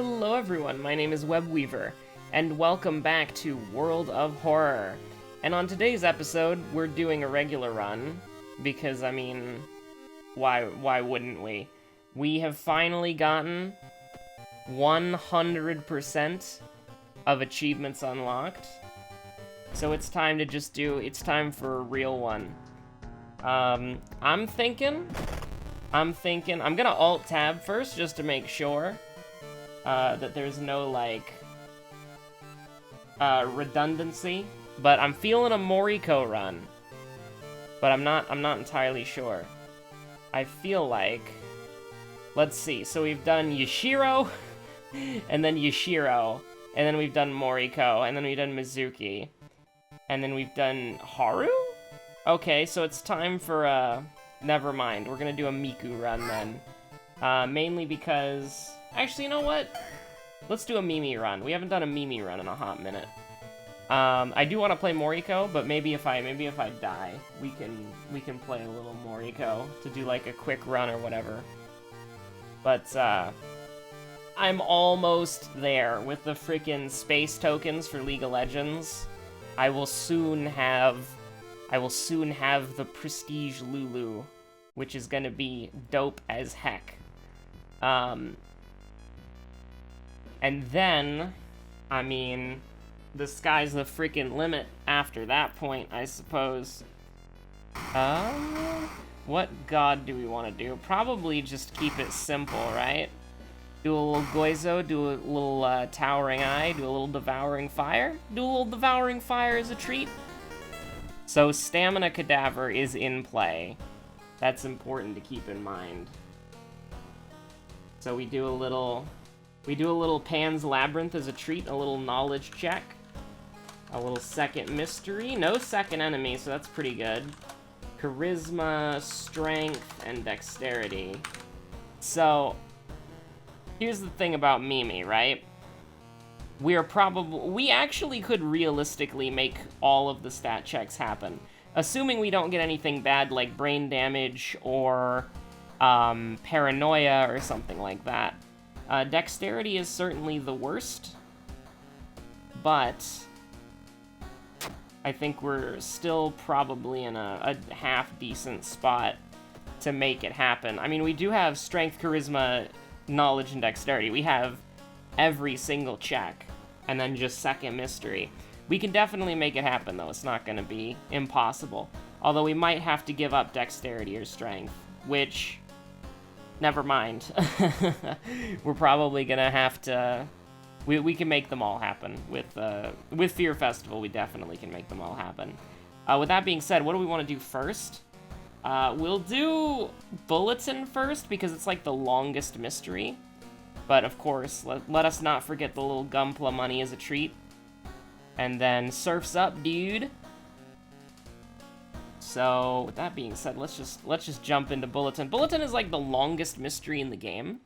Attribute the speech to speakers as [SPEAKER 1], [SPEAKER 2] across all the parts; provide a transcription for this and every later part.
[SPEAKER 1] Hello everyone, my name is Webweaver, and welcome back to World of Horror. And on today's episode, we're doing a regular run, because, I mean, why wouldn't we? We have finally gotten 100% of achievements unlocked, so it's time to it's time for a real one. I'm thinking, I'm gonna Alt-Tab first, just to make sure that there's no, like, redundancy. But I'm feeling a Moriko run. But I'm not entirely sure. I feel like... Let's see, so we've done Yashiro, and then Yashiro, and then we've done Moriko, and then we've done Mizuki, and then we've done Haru? Okay, so it's time for, never mind, we're gonna do a Miku run then. Mainly because... Actually, you know what? Let's do a Mimi run. We haven't done a Mimi run in a hot minute. I do want to play Moriko, but maybe if I die, we can play a little Moriko to do like a quick run or whatever. But I'm almost there with the freaking space tokens for League of Legends. I will soon have the Prestige Lulu, which is gonna be dope as heck. And then, I mean, the sky's the freaking limit after that point, I suppose. What god do we want to do? Probably just keep it simple, right? Do a little Goizo, do a little Towering Eye, do a little Devouring Fire. Do a little Devouring Fire as a treat. So Stamina Cadaver is in play. That's important to keep in mind. So we do a little Pan's Labyrinth as a treat, a little knowledge check. A little second mystery. No second enemy, so that's pretty good. Charisma, strength, and dexterity. So, here's the thing about Mimi, right? We actually could realistically make all of the stat checks happen. Assuming we don't get anything bad like brain damage or paranoia or something like that. Dexterity is certainly the worst, but I think we're still probably in a half-decent spot to make it happen. I mean, we do have strength, charisma, knowledge, and dexterity. We have every single check, and then just second mystery. We can definitely make it happen, though. It's not going to be impossible. Although we might have to give up dexterity or strength, which... Never mind. We're probably gonna have to... We can make them all happen. With Fear Festival, we definitely can make them all happen. With that being said, what do we want to do first? We'll do Bulletin first, because it's like the longest mystery. But of course, let us not forget the little Gunpla money as a treat. And then Surf's Up, dude. So, with that being said, let's just jump into Bulletin. Bulletin is like the longest mystery in the game,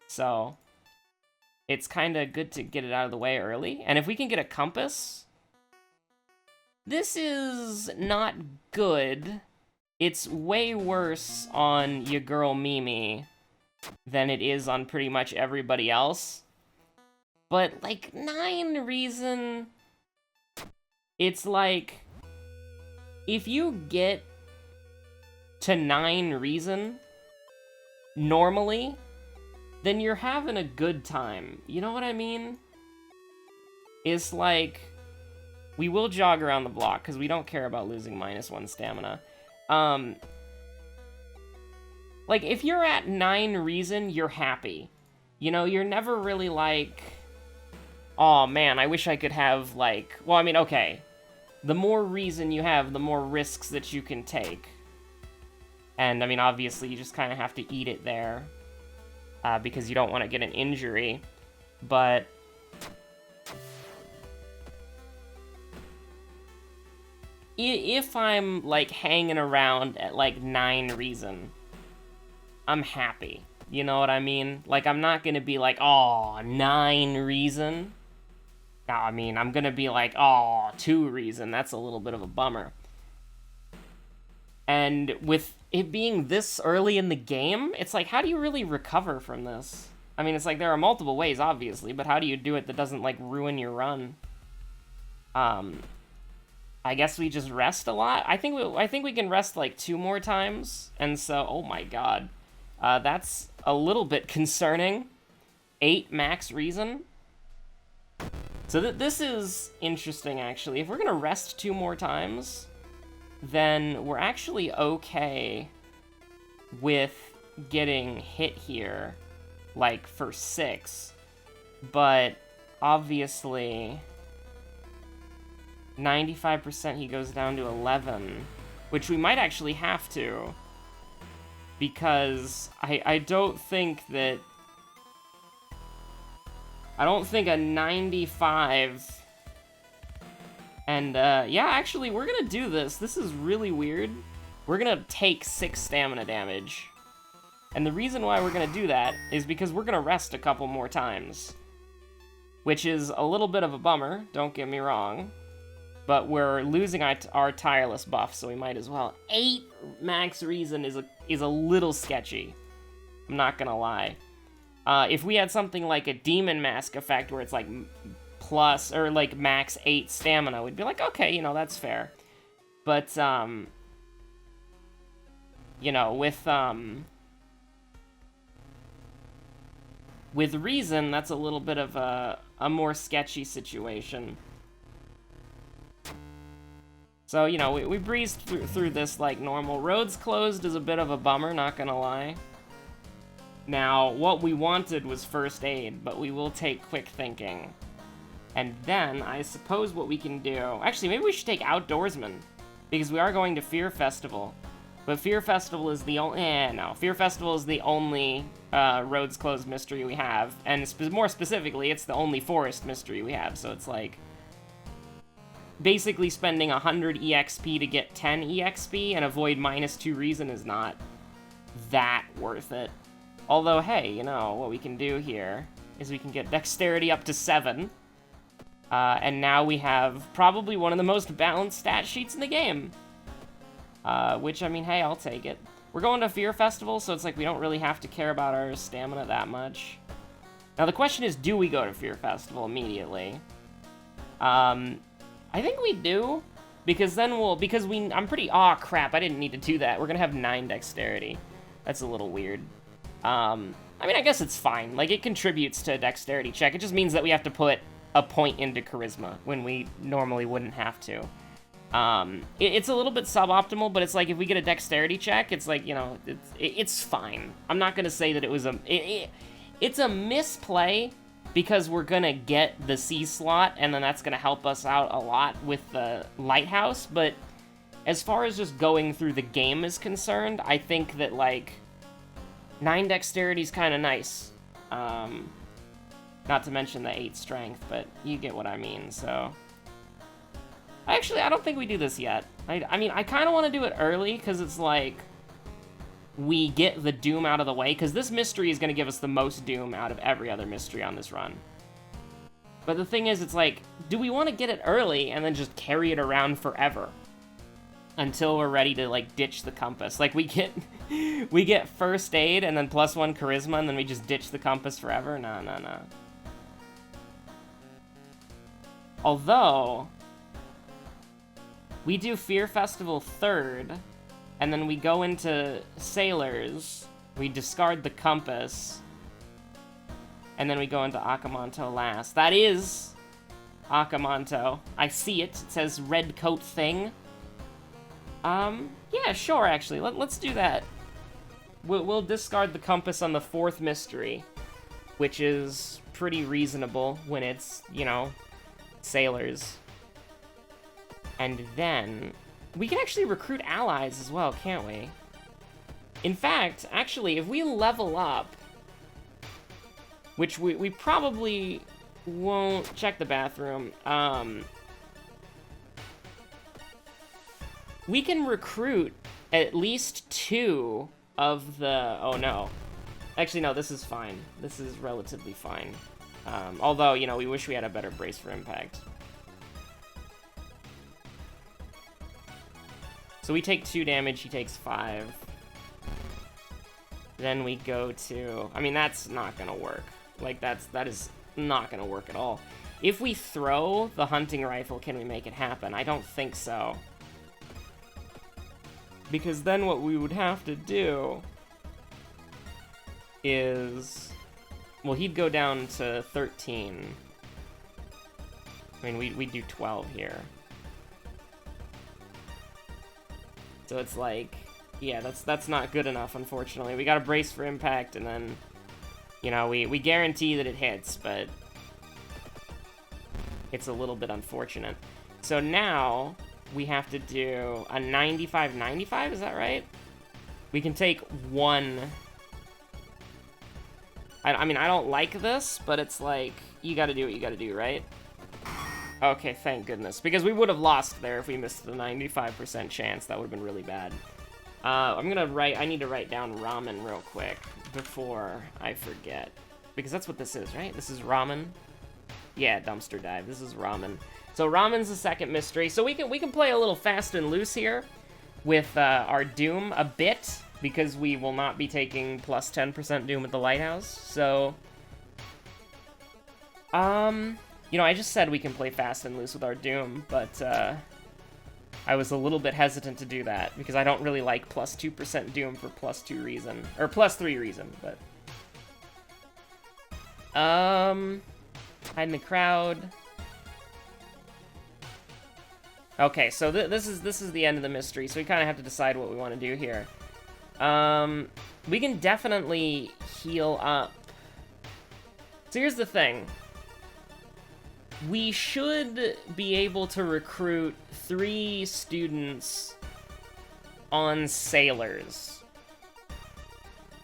[SPEAKER 1] so it's kind of good to get it out of the way early. And if we can get a compass, this is not good. It's way worse on your girl Mimi than it is on pretty much everybody else. But like 9 reason, it's like... If you get to 9 reason, normally, then you're having a good time. You know what I mean? It's like, we will jog around the block, because we don't care about losing -1 stamina. Like, if you're at 9 reason, you're happy. You know, you're never really like, oh man, I wish I could have, like, well, I mean, okay. The more reason you have, the more risks that you can take. And, I mean, obviously, you just kind of have to eat it there. Because you don't want to get an injury. But... if I'm, like, hanging around at, like, 9 reason, I'm happy. You know what I mean? Like, I'm not gonna be like, oh, 9 reason. I mean, I'm gonna be like, oh, 2 reason, that's a little bit of a bummer. And with it being this early in the game, it's like, how do you really recover from this? I mean, it's like there are multiple ways, obviously, but how do you do it that doesn't, like, ruin your run? I guess we just rest a lot. I think we can rest like 2 more times, and so oh my god, that's a little bit concerning. 8 max reason. So this is interesting actually. If we're gonna rest 2 more times, then we're actually okay with getting hit here, like for 6, but obviously. 95% he goes down to 11, which we might actually have to, because I don't think a 95, and yeah, actually, we're gonna do this. This is really weird. We're gonna take 6 stamina damage, and the reason why we're gonna do that is because we're gonna rest a couple more times, which is a little bit of a bummer, don't get me wrong. But we're losing our tireless buff, so we might as well. 8 max reason is a little sketchy. I'm not gonna lie. If we had something like a demon mask effect where it's like plus or like max 8 stamina, we'd be like, okay, you know, that's fair. But you know, with reason, that's a little bit of a more sketchy situation. So, you know, we breezed through this like normal. Roads closed is a bit of a bummer, not gonna lie. Now, what we wanted was first aid, but we will take quick thinking. And then, I suppose what we can do... Actually, maybe we should take Outdoorsman, because we are going to Fear Festival. But Fear Festival is the only... no. Fear Festival is the only roads closed mystery we have. And more specifically, it's the only forest mystery we have, so it's like... Basically spending 100 EXP to get 10 EXP and avoid -2 reason is not that worth it. Although, hey, you know, what we can do here is we can get dexterity up to 7. And now we have probably one of the most balanced stat sheets in the game. Which, I mean, hey, I'll take it. We're going to Fear Festival, so it's like we don't really have to care about our stamina that much. Now, the question is, do we go to Fear Festival immediately? I think we do, because then I'm pretty, aw, crap, I didn't need to do that. We're gonna have 9 dexterity. That's a little weird. I mean, I guess it's fine. Like, it contributes to a dexterity check. It just means that we have to put a point into charisma when we normally wouldn't have to. It's a little bit suboptimal, but it's like, if we get a dexterity check, it's like, you know, it's fine. I'm not gonna say that it was it's a misplay, because we're gonna get the C slot, and then that's gonna help us out a lot with the lighthouse, but as far as just going through the game is concerned, I think that, like, 9 dexterity is kind of nice. Not to mention the 8 strength, but you get what I mean, so... Actually, I don't think we do this yet. I mean, I kind of want to do it early, because it's like... we get the doom out of the way, because this mystery is going to give us the most doom out of every other mystery on this run. But the thing is, it's like, do we want to get it early and then just carry it around forever? Until we're ready to, like, ditch the compass. Like, we get first aid and then +1 charisma, and then we just ditch the compass forever? No. Although, we do Fear Festival 3rd, and then we go into Sailors, we discard the compass, and then we go into Akamonto last. That is Akamonto. I see it. It says red coat thing. Yeah, sure, actually. Let's do that. We'll discard the compass on the 4th mystery, which is pretty reasonable when it's, you know, Sailors. And then... we can actually recruit allies as well, can't we? In fact, actually, if we level up, which we probably won't check the bathroom, we can recruit at least 2 of the... oh, no. Actually, no, this is fine. This is relatively fine. Although, you know, we wish we had a better brace for impact. So we take 2 damage, he takes 5. Then we go to... I mean, that's not gonna work. Like, that is not gonna work at all. If we throw the hunting rifle, can we make it happen? I don't think so. Because then what we would have to do is... Well, he'd go down to 13. I mean, we'd do 12 here. So it's like... Yeah, that's not good enough, unfortunately. We gotta brace for impact, and then... You know, we guarantee that it hits, but... It's a little bit unfortunate. So now, we have to do a 95-95, is that right? We can take one... I mean, I don't like this, but it's like, you gotta do what you gotta do, right? Okay, thank goodness. Because we would have lost there if we missed the 95% chance. That would have been really bad. I need to write down ramen real quick before I forget. Because that's what this is, right? This is ramen. Yeah, dumpster dive. This is ramen. So ramen's the second mystery. So we can play a little fast and loose here with our Doom a bit, because we will not be taking plus 10% Doom at the lighthouse. So, you know, I just said we can play fast and loose with our Doom, but I was a little bit hesitant to do that because I don't really like plus 2% Doom for plus 2 reason, or plus 3 reason, but hide in the crowd. Okay, so this is the end of the mystery, so we kind of have to decide what we want to do here. We can definitely heal up. So here's the thing. We should be able to recruit 3 students on sailors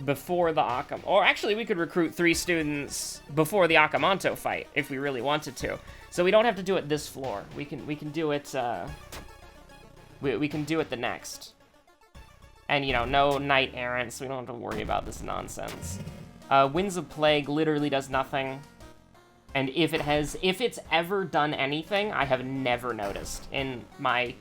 [SPEAKER 1] before the Akamonto. Or actually, we could recruit 3 students before the Akamonto fight if we really wanted to. So we don't have to do it this floor. We can do it. We can do it the next. And, you know, no knight errant, so we don't have to worry about this nonsense. Winds of Plague literally does nothing. And if it's ever done anything, I have never noticed in my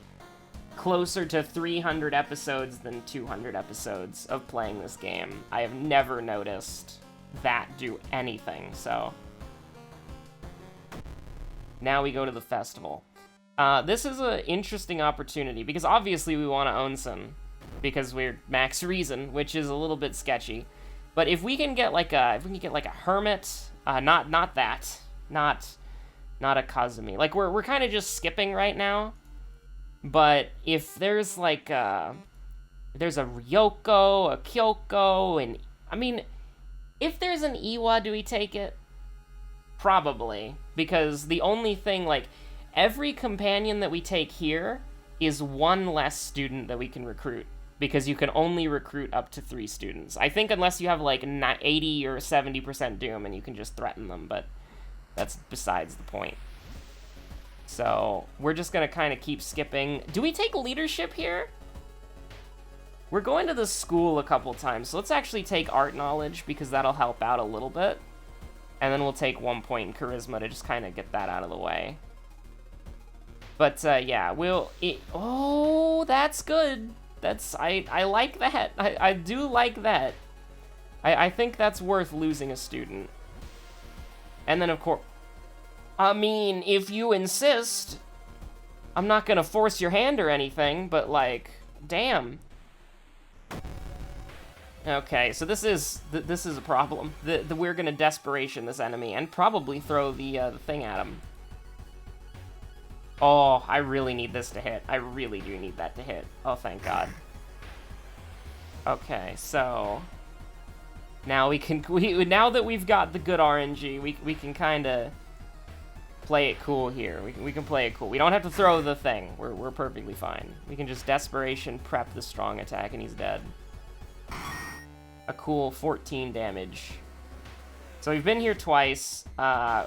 [SPEAKER 1] closer to 300 episodes than 200 episodes of playing this game. I have never noticed that do anything, so. Now we go to the festival. This is an interesting opportunity, because obviously we want to onsen. Because we're max reason, which is a little bit sketchy. But if we can get like a hermit, not a Kazumi. Like we're kind of just skipping right now. But if there's like there's a Ryoko, a Kyoko, and I mean, if there's an Iwa, do we take it? Probably, because the only thing, like, every companion that we take here is 1 less student that we can recruit. Because you can only recruit up to 3 students. I think unless you have, like, 80 or 70% Doom and you can just threaten them, but that's besides the point. So, we're just gonna kind of keep skipping. Do we take leadership here? We're going to the school a couple times, so let's actually take art knowledge, because that'll help out a little bit. And then we'll take 1 point in charisma to just kind of get that out of the way. But, yeah, oh, that's good. I like that. I do like that. I think that's worth losing a student. And then, of course, I mean, if you insist, I'm not gonna force your hand or anything, but, like, damn. Okay, so this is a problem. We're gonna desperation this enemy and probably throw the thing at him. Oh, I really need this to hit. I really do need that to hit. Oh, thank God. Okay, so now now that we've got the good RNG, we can kind of play it cool here. We can play it cool. We don't have to throw the thing. We're perfectly fine. We can just desperation prep the strong attack and he's dead. A cool 14 damage. So we've been here twice.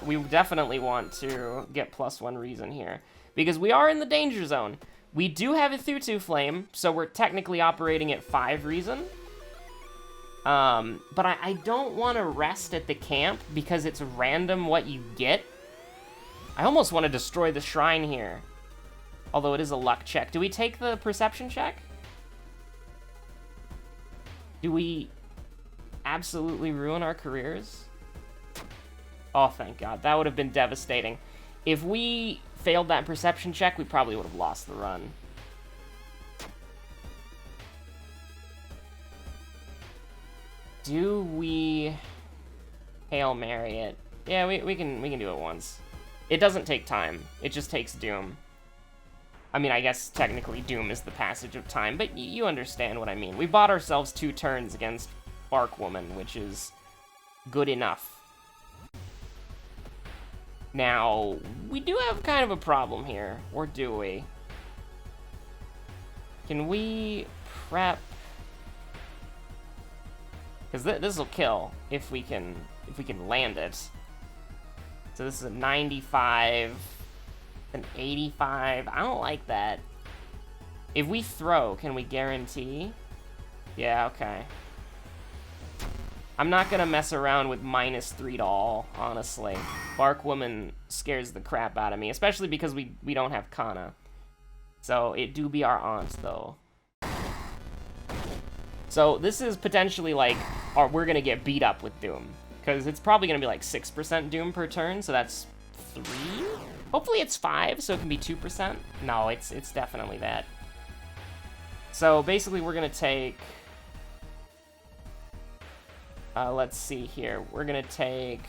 [SPEAKER 1] We definitely want to get +1 reason here, because we are in the danger zone. We do have a Thutu Flame, so we're technically operating at 5 reason. But I don't want to rest at the camp because it's random what you get. I almost want to destroy the shrine here. Although it is a luck check. Do we take the perception check? Do we... absolutely ruin our careers? Oh, thank God. That would have been devastating. If we failed that perception check, we probably would have lost the run. Do we Hail Mary it? Yeah, we can do it once. It doesn't take time. It just takes Doom. I mean, I guess technically Doom is the passage of time, but you understand what I mean. We bought ourselves 2 turns against Barkwoman, which is good enough. Now, we do have kind of a problem here, or do we? Can we prep? Because this will kill if we can land it. So this is a 95, an 85. I don't like that. If we throw, can we guarantee? Yeah, okay. I'm not gonna mess around with -3 to all, honestly. Barkwoman scares the crap out of me, especially because we don't have Kana. So it do be our aunt, though. So this is potentially like, we're gonna get beat up with Doom. Because it's probably gonna be like 6% Doom per turn, so that's 3? Hopefully it's 5, so it can be 2%. No, it's definitely that. So basically we're gonna take... let's see here. We're gonna take...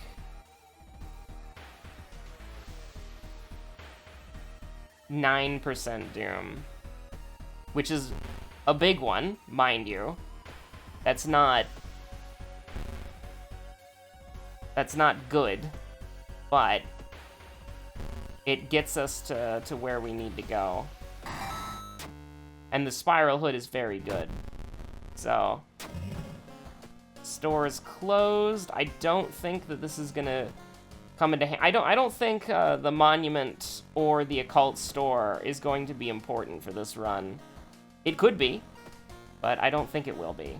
[SPEAKER 1] %9 Doom. Which is a big one, mind you. That's not good, but it gets us to where we need to go. And the Spiral Hood is very good. So, store is closed. I don't think that this is gonna come into hand. I don't think the Monument or the Occult Store is going to be important for this run. It could be, but I don't think it will be.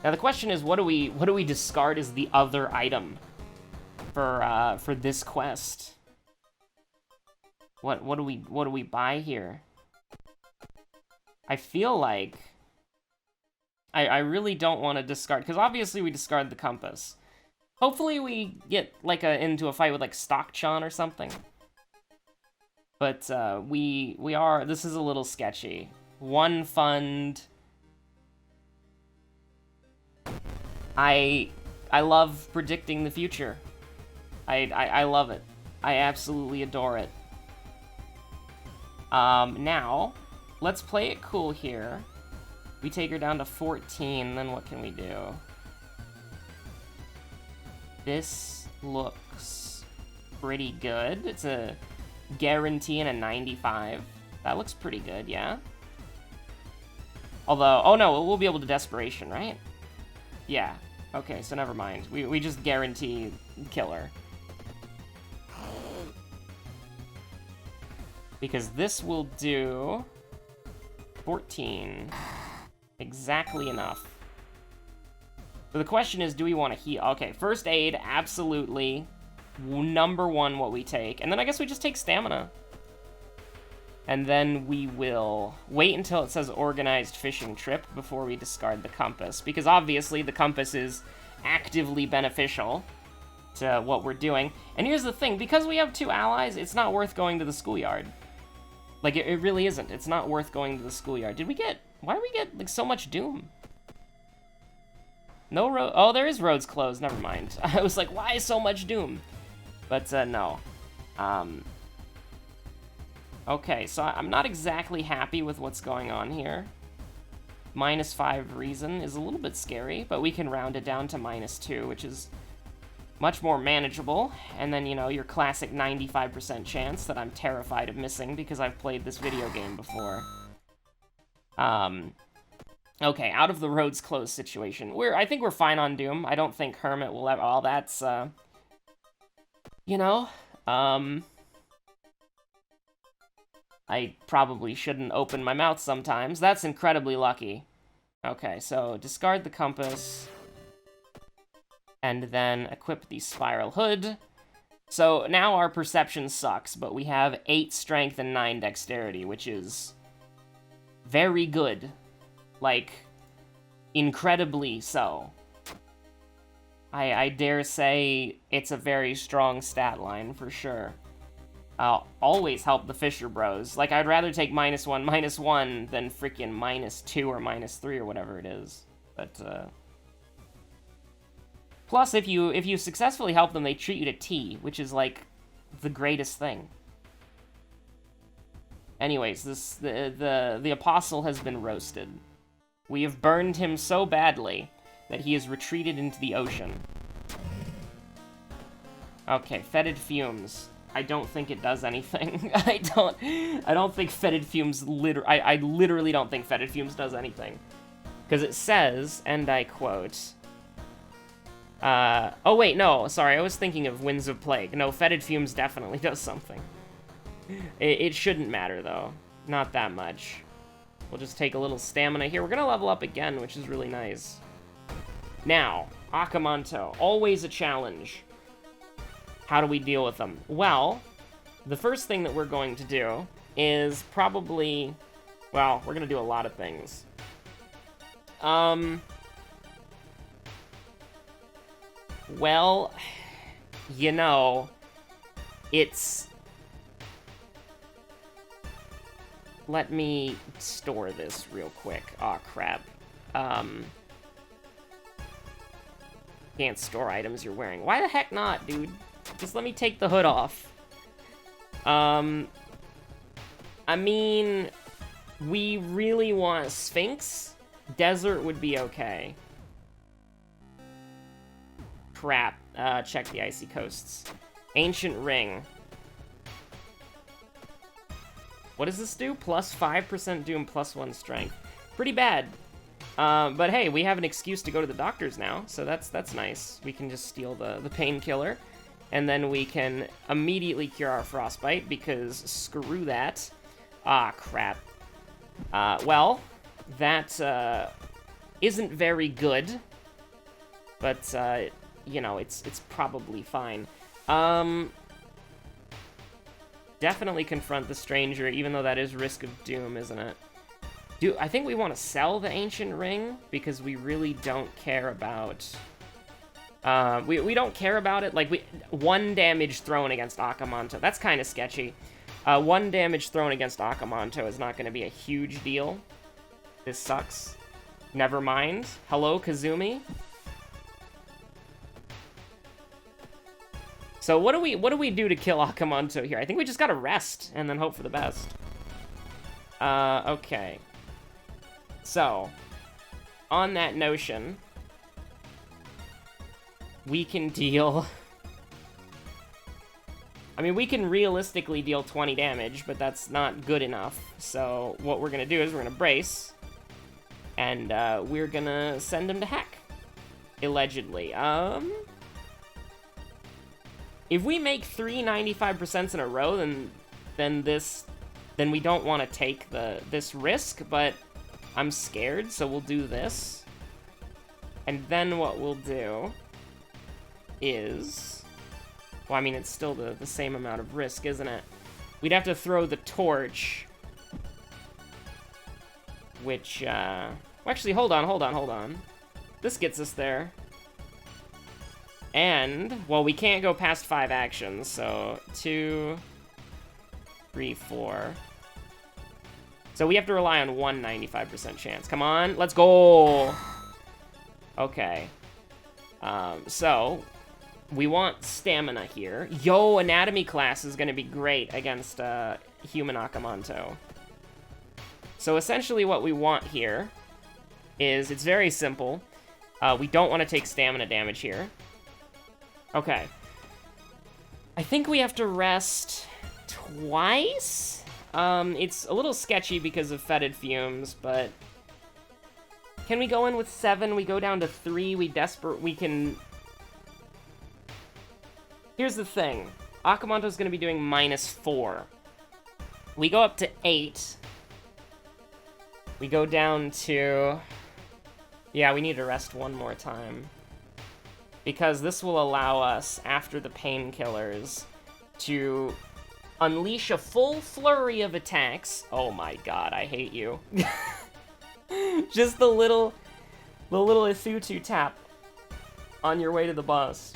[SPEAKER 1] Now the question is, what do we discard as the other item for this quest? What do we buy here? I feel like I really don't want to discard, because obviously we discard the compass. Hopefully we get like into a fight with like Stockchan or something. But this is a little sketchy. One fund. I love predicting the future. I love it. I absolutely adore it. Now, let's play it cool here. We take her down to 14, then what can we do? This looks pretty good. It's a guarantee and a 95. That looks pretty good, yeah? Although, oh no, we'll be able to Desperation, right? Yeah. Okay, so never mind. We just guarantee killer. Because this will do 14. Exactly enough. So the question is, do we want to heal? Okay, first aid, absolutely. Number 1 what we take. And then I guess we just take stamina. And then we will wait until it says organized fishing trip before we discard the compass. Because obviously the compass is actively beneficial to what we're doing. And here's the thing, because we have 2 allies, it's not worth going to the schoolyard. Like, it really isn't. It's not worth going to the schoolyard. Why did we get, like, so much Doom? No road, oh, there is roads closed, never mind. I was like, why so much Doom? But, no. Okay, so I'm not exactly happy with what's going on here. -5 reason is a little bit scary, but we can round it down to -2, which is much more manageable. And then, you know, your classic 95% chance that I'm terrified of missing because I've played this video game before. Okay, out of the roads closed situation. I think we're fine on Doom. I don't think Hermit will ever... Oh, that's, you know, I probably shouldn't open my mouth sometimes. That's incredibly lucky. Okay, so discard the compass. And then equip the Spiral Hood. So now our perception sucks, but we have 8 strength and 9 dexterity, which is very good. Like, incredibly so. I dare say it's a very strong stat line for sure. I'll always help the Fisher Bros. Like, I'd rather take -1 than freaking -2 or -3 or whatever it is. But, plus, if you successfully help them, they treat you to tea, which is, like, the greatest thing. Anyways, the Apostle has been roasted. We have burned him so badly that he has retreated into the ocean. Okay, fetid fumes. I don't think it does anything. I don't think fetid fumes I literally don't think fetid fumes does anything. Because it says, and I quote, oh wait, no, sorry, I was thinking of Winds of Plague. No, fetid fumes definitely does something. It shouldn't matter, though. Not that much. We'll just take a little stamina here. We're gonna level up again, which is really nice. Now, Akamonto. Always a challenge. How do we deal with them? Well, the first thing that we're going to do is probably... Well, we're gonna do a lot of things. Well, you know, it's... Let me store this real quick. Aw, crap. Can't store items you're wearing. Why the heck not, dude? Just let me take the hood off. I mean, we really want Sphinx. Desert would be okay. Crap. Check the icy coasts. Ancient Ring. What does this do? Plus 5% doom, plus 1 strength. Pretty bad. But hey, we have an excuse to go to the doctors now, so that's nice. We can just steal the painkiller, and then we can immediately cure our frostbite, because screw that. Ah, crap. Well, that isn't very good, but, you know, it's probably fine. Definitely confront the stranger, even though that is risk of doom, isn't it? I think we want to sell the Ancient Ring, because we really don't care about... we don't care about it. Like, 1 damage thrown against Akamonto. That's kind of sketchy. 1 damage thrown against Akamonto is not going to be a huge deal. This sucks. Never mind. Hello, Kazumi. So what do we do to kill Akamonto here? I think we just gotta rest and then hope for the best. Okay. So, on that notion, we can deal... I mean, we can realistically deal 20 damage, but that's not good enough. So, what we're gonna do is we're gonna brace, and we're gonna send him to heck. Allegedly. If we make 3 95% in a row, then we don't want to take this risk, but I'm scared, so we'll do this. And then what we'll do is... Well, I mean, it's still the same amount of risk, isn't it? We'd have to throw the torch, which, well, actually, hold on. This gets us there. And, well, we can't go past 5 actions, so 2, 3, 4. So we have to rely on 1 95% chance. Come on, let's go! Okay. So, we want stamina here. Yo, anatomy class is gonna be great against human Akamonto. So essentially what we want here is, it's very simple. We don't want to take stamina damage here. Okay. I think we have to rest twice? It's a little sketchy because of fetid fumes, but... Can we go in with 7? We go down to 3. We can... Here's the thing. Akamonto's gonna be doing -4. We go up to 8. We go down to... Yeah, we need to rest one more time. Because this will allow us, after the painkillers, to unleash a full flurry of attacks. Oh my god, I hate you. Just the little Isutu tap. on your way to the boss.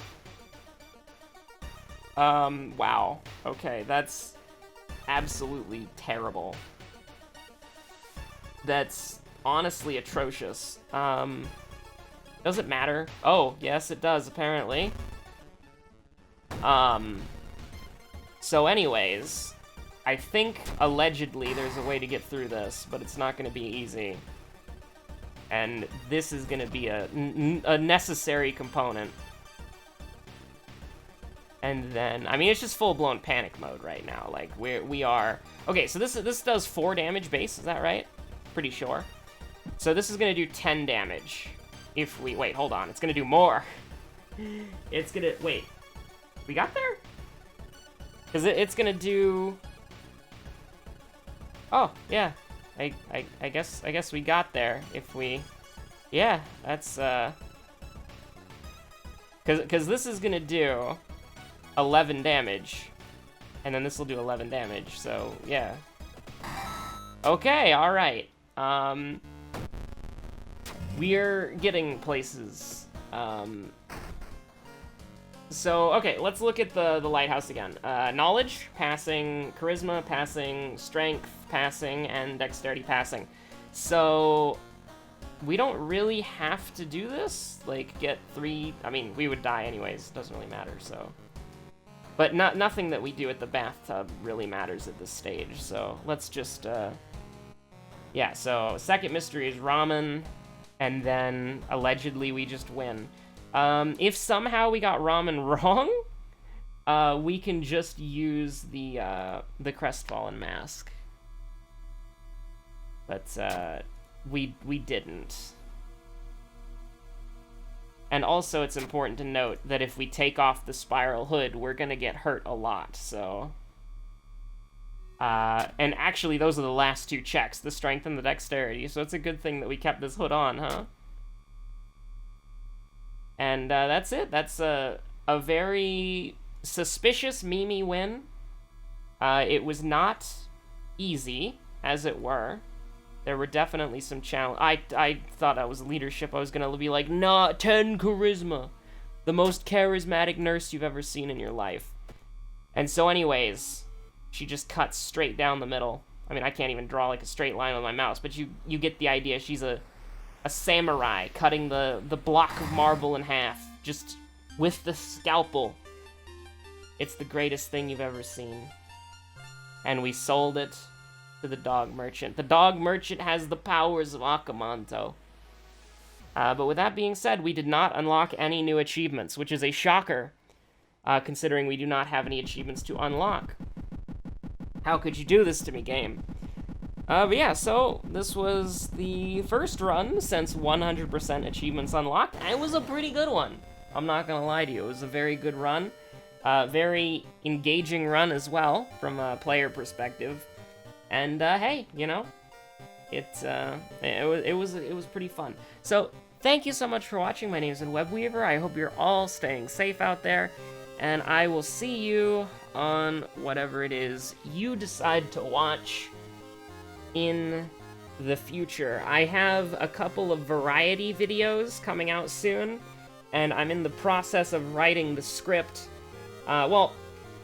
[SPEAKER 1] Wow. Okay, that's absolutely terrible. That's honestly atrocious. Does it matter? Oh, yes, it does, apparently. So anyways, I think, allegedly, there's a way to get through this, but it's not gonna be easy. And this is gonna be a necessary component. And then, I mean, it's just full-blown panic mode right now. Like, we are... Okay, so this does 4 damage base, is that right? Pretty sure. So this is gonna do 10 damage. If we... Wait, hold on. It's gonna do more. It's gonna... Wait. We got there? Because it's gonna do... Oh, yeah. I guess we got there. If we... Yeah, that's, Because this is gonna do 11 damage. And then this will do 11 damage, so, yeah. Okay, alright. We're getting places. So, okay, let's look at the lighthouse again. Knowledge, passing, charisma, passing, strength, passing, and dexterity passing. So, we don't really have to do this. Like, get 3... I mean, we would die anyways. It doesn't really matter, so... But nothing that we do at the bathtub really matters at this stage, so let's just, Yeah, so second mystery is Ramen, and then allegedly we just win. If somehow we got Ramen wrong, we can just use the Crestfallen Mask. But, we didn't. And also, it's important to note that if we take off the spiral hood, we're gonna get hurt a lot, so... and actually, those are the last 2 checks, the strength and the dexterity, so it's a good thing that we kept this hood on, huh? And, that's it. That's a very suspicious Mimi win. It was not easy, as it were. There were definitely some challenge. I thought I was leadership. I was gonna be like, nah, 10 charisma. The most charismatic nurse you've ever seen in your life. And so anyways, she just cuts straight down the middle. I mean, I can't even draw like a straight line with my mouse, but you get the idea. She's a samurai cutting the block of marble in half, just with the scalpel. It's the greatest thing you've ever seen. And we sold it to the dog merchant. The dog merchant has the powers of Akamonto. But with that being said, we did not unlock any new achievements, which is a shocker, considering we do not have any achievements to unlock. How could you do this to me, game? But yeah, so this was the first run since 100% achievements unlocked, and it was a pretty good one. I'm not gonna lie to you, it was a very good run. Very engaging run as well, from a player perspective. And, hey, you know, it was pretty fun. So, thank you so much for watching. My name is Webweaver. I hope you're all staying safe out there. And I will see you on whatever it is you decide to watch in the future. I have a couple of variety videos coming out soon. And I'm in the process of writing the script. Well...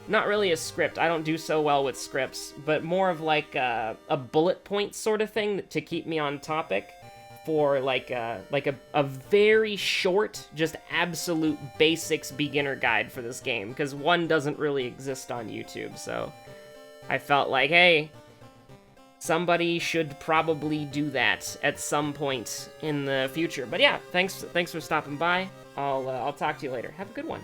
[SPEAKER 1] Not really a script, I don't do so well with scripts, but more of like a bullet point sort of thing to keep me on topic for like a very short, just absolute basics beginner guide for this game, because one doesn't really exist on YouTube, so I felt like, hey, somebody should probably do that at some point in the future. But yeah, thanks for stopping by. I'll talk to you later. Have a good one.